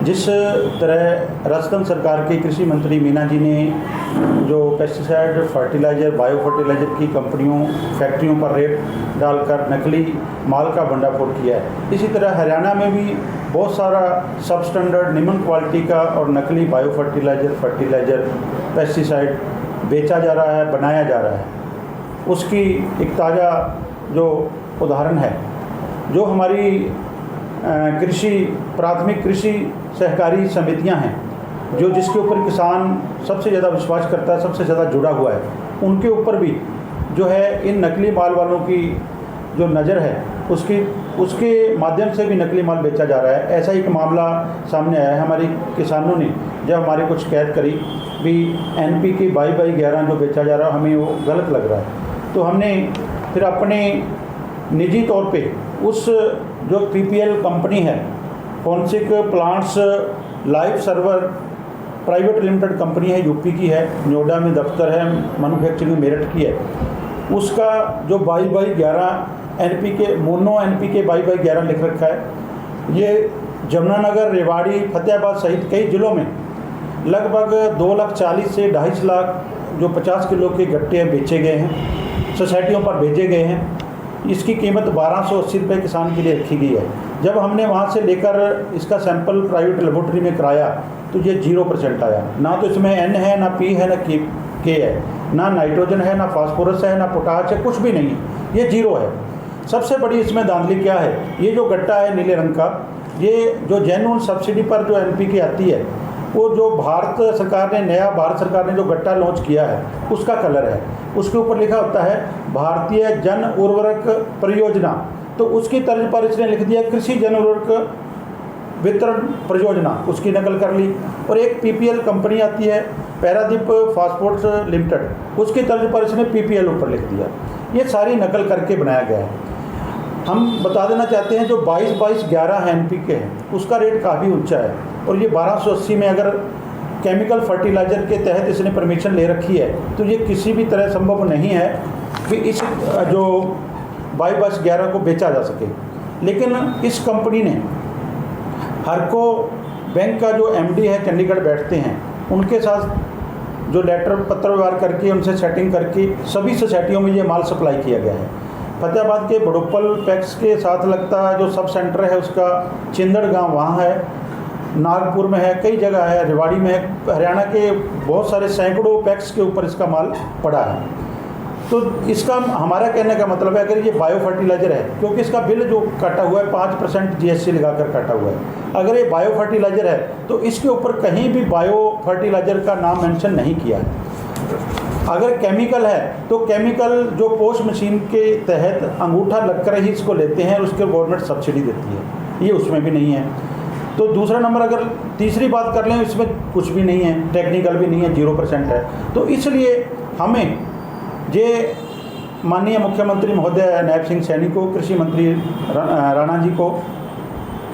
जिस तरह राजस्थान सरकार के कृषि मंत्री मीना जी ने जो पेस्टिसाइड, फर्टिलाइज़र, बायो फर्टिलाइज़र की कंपनियों, फैक्ट्रियों पर रेट डालकर नकली माल का भंडाफोड़ किया है, इसी तरह हरियाणा में भी बहुत सारा सब स्टैंडर्ड, निम्न क्वालिटी का और नकली बायो फर्टिलाइज़र, पेस्टिसाइड बेचा जा रहा है, बनाया जा रहा है। उसकी एक ताज़ा जो उदाहरण है, जो हमारी प्राथमिक कृषि सहकारी समितियां हैं, जो जिसके ऊपर किसान सबसे ज़्यादा विश्वास करता है, सबसे ज़्यादा जुड़ा हुआ है, उनके ऊपर भी जो है इन नकली माल वालों की जो नज़र है उसके माध्यम से भी नकली माल बेचा जा रहा है। ऐसा एक मामला सामने आया है। हमारे किसानों ने जब हमारे को शिकायत करी भी NPK 22/11 जो बेचा जा रहा है, हमें वो गलत लग रहा है, तो हमने फिर अपने निजी तौर पे उस जो PPL कंपनी है, forensic plants life server private limited company है, यूपी की है, नोएडा में दफ्तर है, मैन्युफैक्चरिंग मेरठ की है, उसका जो 22/11 NPK मोनो NPK 22/11 लिख रखा है, ये जमुनानगर, रेवाड़ी, फतेहाबाद सहित कई ज़िलों में लगभग 2,40,000 से 2.5 लाख जो 50 किलो के गट्टे बेचे गए हैं, सोसाइटियों पर भेजे गए हैं। इसकी कीमत 1280 रुपये किसान के लिए रखी गई है। जब हमने वहाँ से लेकर इसका सैंपल प्राइवेट लेबोरेटरी में कराया तो ये 0% आया। ना तो इसमें N है, ना P है, ना K है, ना नाइट्रोजन है, ना फास्फोरस है, ना पोटाश है, कुछ भी नहीं, ये 0 है। सबसे बड़ी इसमें धांधली क्या है, ये जो गट्टा है नीले रंग का, ये जो जेन्युइन सब्सिडी पर जो NPK आती है, वो जो भारत सरकार ने जो गट्टा लॉन्च किया है उसका कलर है, उसके ऊपर लिखा होता है भारतीय जन उर्वरक परियोजना, तो उसकी तर्ज पर इसने लिख दिया कृषि जन उर्वरक वितरण परियोजना, उसकी नकल कर ली। और एक PPL कंपनी आती है, पैरादीप फास्फोर्ट्स लिमिटेड, उसकी तर्ज पर इसने PPL ऊपर लिख दिया। ये सारी नकल करके बनाया गया है। हम बता देना चाहते हैं जो 22/11 NPK है, उसका रेट काफ़ी ऊंचा है, और ये 1280 में अगर केमिकल फर्टिलाइज़र के तहत इसने परमिशन ले रखी है, तो ये किसी भी तरह संभव नहीं है कि इस जो 22/11 को बेचा जा सके। लेकिन इस कंपनी ने हरको बैंक का जो MD है, चंडीगढ़ बैठते हैं, उनके साथ जो लेटर पत्र व्यवहार करके उनसे सेटिंग करके सभी सोसाइटियों में ये माल सप्लाई किया गया है। फतेहाबाद के बड़ोपल पैक्स के साथ लगता है जो सब सेंटर है उसका चिंदड़ गांव वहाँ है, नागपुर में है, कई जगह है, रेवाड़ी में है, हरियाणा के बहुत सारे सैकड़ों पैक्स के ऊपर इसका माल पड़ा है। तो इसका हमारा कहने का मतलब है, अगर ये बायो फर्टिलाइज़र है, क्योंकि इसका बिल जो काटा हुआ है 5% GST लगाकर काटा हुआ है, अगर ये बायो फर्टिलाइज़र है तो इसके ऊपर कहीं भी बायो फर्टिलाइज़र का नाम मेंशन नहीं किया है। अगर केमिकल है तो केमिकल जो पोस्ट मशीन के तहत अंगूठा लगकर ही इसको लेते हैं और उसके गवर्नमेंट सब्सिडी देती है, ये उसमें भी नहीं है। तो दूसरा नंबर, अगर तीसरी बात कर लें, इसमें कुछ भी नहीं है, टेक्निकल भी नहीं है, 0% है। तो इसलिए हमें ये माननीय मुख्यमंत्री महोदय नायब सिंह सैनी को, कृषि मंत्री राणा जी को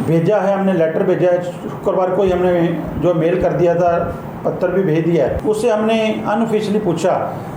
भेजा है, हमने लेटर भेजा है। शुक्रवार को ही हमने जो मेल कर दिया था, पत्र भी भेज दिया है। उससे हमने अनऑफिशियली पूछा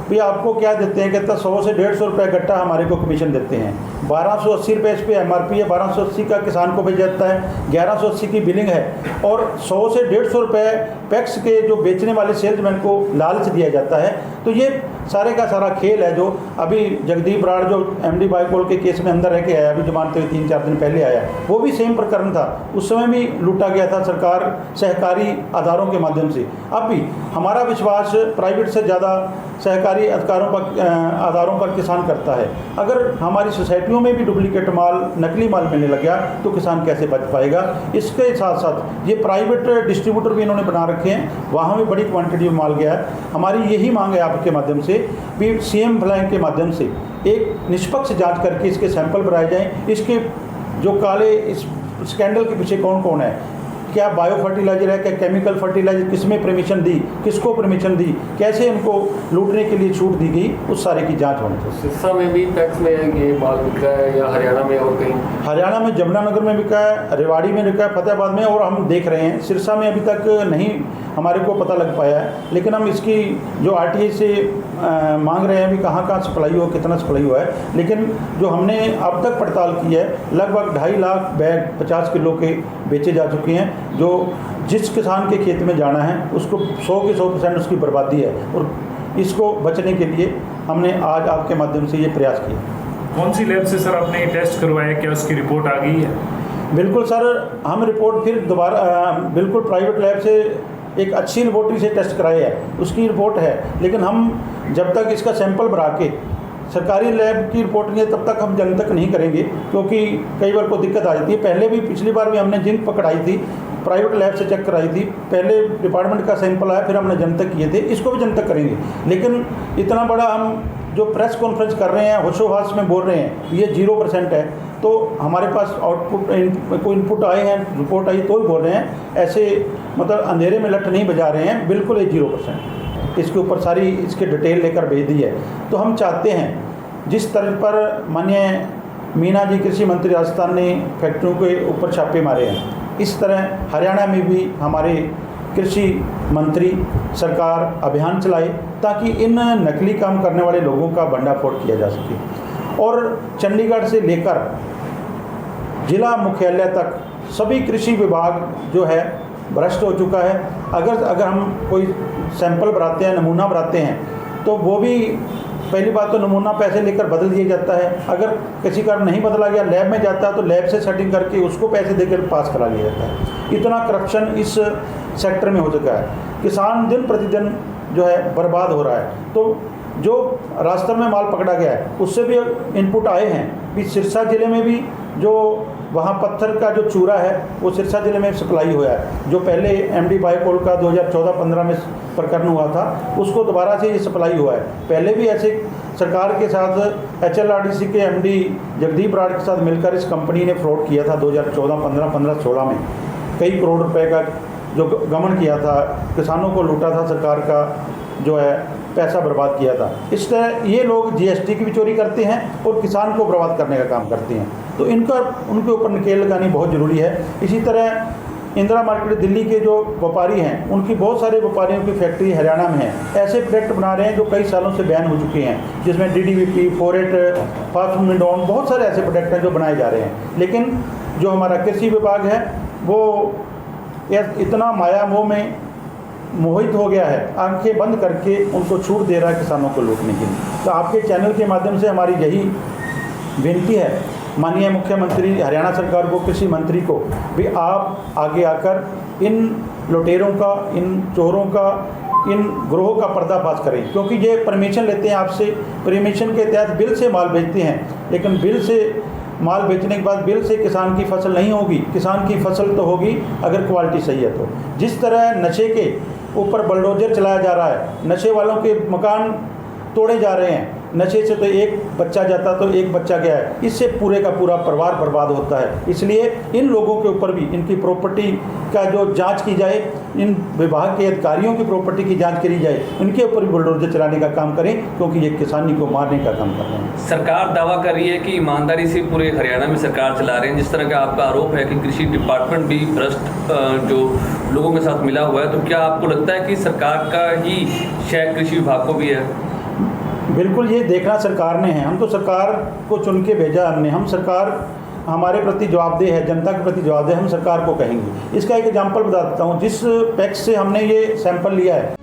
भी आपको क्या देते हैं, कहता 100 से 150 रुपये गट्टा हमारे को कमीशन देते हैं। 1280 रुपये इस पर MRP है, 1280 का किसान को भेजा जाता है, 1180 की बिलिंग है, और 100 से 150 रुपये पैक्स के जो बेचने वाले सेल्समैन को लालच दिया जाता है। तो ये सारे का सारा खेल है। जो अभी जगदीप राड़ जो MD बाइकोल के केस में अंदर रह के आया, अभी जमानत 3-4 दिन पहले आया, वो भी सेम प्रकरण था, उस समय भी लूटा गया था सरकार सहकारी आधारों के माध्यम से। अब भी हमारा विश्वास प्राइवेट से ज़्यादा सहकारी आधारों पर किसान करता है। अगर हमारी सोसाइटियों में भी डुप्लीकेट माल, नकली माल मिलने लग गया तो किसान कैसे बच पाएगा। इसके साथ साथ ये प्राइवेट डिस्ट्रीब्यूटर भी इन्होंने बना रखे हैं, वहाँ भी बड़ी क्वांटिटी में माल गया है। हमारी यही मांग है आपके माध्यम से भी, CM फ्लाइंग के माध्यम से एक निष्पक्ष जाँच करके इसके सैंपल बनाए जाएँ। इसके जो काले इस स्कैंडल के पीछे कौन कौन है, क्या बायो फर्टिलाइज़र है, क्या केमिकल फर्टिलाइज़र, किसमें परमिशन दी, किसको परमिशन दी, कैसे इनको लूटने के लिए छूट दी गई, उस सारे की जांच होनी चाहिए। सिरसा में भी पैक्स में ये माल बिका है या हरियाणा में और कहीं? हरियाणा में जमुनानगर में बिका है, रेवाड़ी में बिका है, फतेहाबाद में, और हम देख रहे हैं सिरसा में अभी तक नहीं हमारे को पता लग पाया है। लेकिन हम इसकी जो RTI से मांग रहे हैं भी कहाँ कहाँ सप्लाई हो, कितना सप्लाई हुआ है। लेकिन जो हमने अब तक पड़ताल की है, लगभग 2.5 लाख बैग 50 किलो के बेचे जा चुके हैं, जो जिस किसान के खेत में जाना है उसको 100 के 100% उसकी बर्बादी है, और इसको बचने के लिए हमने आज आपके माध्यम से ये प्रयास किया। कौन सी लैब से सर आपने टेस्ट करवाया, क्या उसकी रिपोर्ट आ गई है? बिल्कुल सर, हम रिपोर्ट फिर दोबारा बिल्कुल प्राइवेट लैब से एक अच्छी लेबॉर्ट्री से टेस्ट कराए है, उसकी रिपोर्ट है, लेकिन हम जब तक इसका सैंपल भरा के सरकारी लैब की रिपोर्ट नहीं है तब तक हम जन तक नहीं करेंगे, क्योंकि कई बार को दिक्कत आ जाती है। पहले भी पिछली बार भी हमने जिंक पकड़ाई थी, प्राइवेट लैब से चेक कराई थी, पहले डिपार्टमेंट का सैंपल आया, फिर हमने जन तक किए थे, इसको भी जन तक करेंगे। लेकिन इतना बड़ा हम जो प्रेस कॉन्फ्रेंस कर रहे हैं, होशोहवास में बोल रहे हैं, ये 0% है, तो हमारे पास आउटपुट कोई इनपुट आए हैं, रिपोर्ट आई तो ही बोल रहे हैं, ऐसे मतलब अंधेरे में लठ नहीं बजा रहे हैं, बिल्कुल ये 0%। इसके ऊपर सारी इसके डिटेल लेकर भेज दी है। तो हम चाहते हैं जिस तरह पर माननीय मीना जी कृषि मंत्री राजस्थान ने फैक्ट्रियों के ऊपर छापे मारे हैं, इस तरह हरियाणा में भी हमारे कृषि मंत्री सरकार अभियान चलाए ताकि इन नकली काम करने वाले लोगों का भंडाफोड़ किया जा सके। और चंडीगढ़ से लेकर जिला मुख्यालय तक सभी कृषि विभाग जो है भ्रष्ट हो चुका है। अगर हम कोई सैंपल भराते हैं, नमूना भराते हैं, तो वो भी पहली बात तो नमूना पैसे लेकर बदल दिया जाता है। अगर किसी का नहीं बदला गया, लैब में जाता है तो लैब से सेटिंग करके उसको पैसे देकर पास करा लिया जाता है। इतना करप्शन इस सेक्टर में हो चुका है, किसान दिन प्रतिदिन जो है बर्बाद हो रहा है। तो जो रास्ते में माल पकड़ा गया है उससे भी इनपुट आए हैं कि सिरसा ज़िले में भी जो वहाँ पत्थर का जो चूरा है वो सिरसा ज़िले में सप्लाई हुआ है। जो पहले एमडी बायोकोल का 2014-15 में प्रकरण हुआ था, उसको दोबारा से ये सप्लाई हुआ है। पहले भी ऐसे सरकार के साथ HLRDC के एमडी जगदीप राठ के साथ मिलकर इस कंपनी ने फ्रॉड किया था 2014-15, 15-16 में कई करोड़ रुपए का जो गबन किया था, किसानों को लूटा था, सरकार का जो है पैसा बर्बाद किया था। इस तरह ये लोग GST की भी चोरी करते हैं और किसान को बर्बाद करने का काम करते हैं। तो उनके ऊपर नकेल लगानी बहुत ज़रूरी है। इसी तरह इंदिरा मार्केट दिल्ली के जो व्यापारी हैं, उनकी बहुत सारे व्यापारियों की फैक्ट्री हरियाणा में है, ऐसे प्रोडक्ट बना रहे हैं जो कई सालों से बैन हो चुके हैं, जिसमें DDVP, फोरेट, फास्फोमिडोन, बहुत सारे ऐसे प्रोडक्ट हैं जो बनाए जा रहे हैं। लेकिन जो हमारा कृषि विभाग है वो इतना माया मोह में मोहित हो गया है, आंखें बंद करके उनको छूट दे रहा है किसानों को लूटने के लिए। तो आपके चैनल के माध्यम से हमारी यही विनती है माननीय मुख्यमंत्री हरियाणा सरकार को, कृषि मंत्री को भी, आप आगे आकर इन लुटेरों का, इन चोरों का, इन ग्रोह का पर्दाफाश करें, क्योंकि ये परमिशन लेते हैं आपसे, परमिशन के तहत बिल से माल बेचते हैं, लेकिन बिल से माल बेचने के बाद बिल से किसान की फसल नहीं होगी। किसान की फसल तो होगी अगर क्वालिटी सही है। तो जिस तरह नशे के ऊपर बुलडोजर चलाया जा रहा है, नशे वालों के मकान तोड़े जा रहे हैं, नशे से तो एक बच्चा जाता तो एक बच्चा गया है, इससे पूरे का पूरा परिवार बर्बाद होता है। इसलिए इन लोगों के ऊपर भी इनकी प्रॉपर्टी का जो जांच की जाए, इन विभाग के अधिकारियों की प्रॉपर्टी की जांच करी जाए, इनके ऊपर भी बुलडोजर चलाने का काम करें, क्योंकि ये किसानी को मारने का काम कर रहे हैं। सरकार दावा कर रही है कि ईमानदारी से पूरे हरियाणा में सरकार चला रहे हैं। जिस तरह का आपका आरोप है कि कृषि डिपार्टमेंट भी भ्रष्ट जो लोगों के साथ मिला हुआ है, तो क्या आपको लगता है कि सरकार का ही शायद कृषि विभाग को भी है? बिल्कुल, ये देखना सरकार ने है। हम तो सरकार को चुन के भेजा हमने, हम सरकार हमारे प्रति जवाबदेह है, जनता के प्रति जवाबदेह, हम सरकार को कहेंगे। इसका एक एग्जांपल बता देता हूँ। जिस पैक्स से हमने ये सैंपल लिया है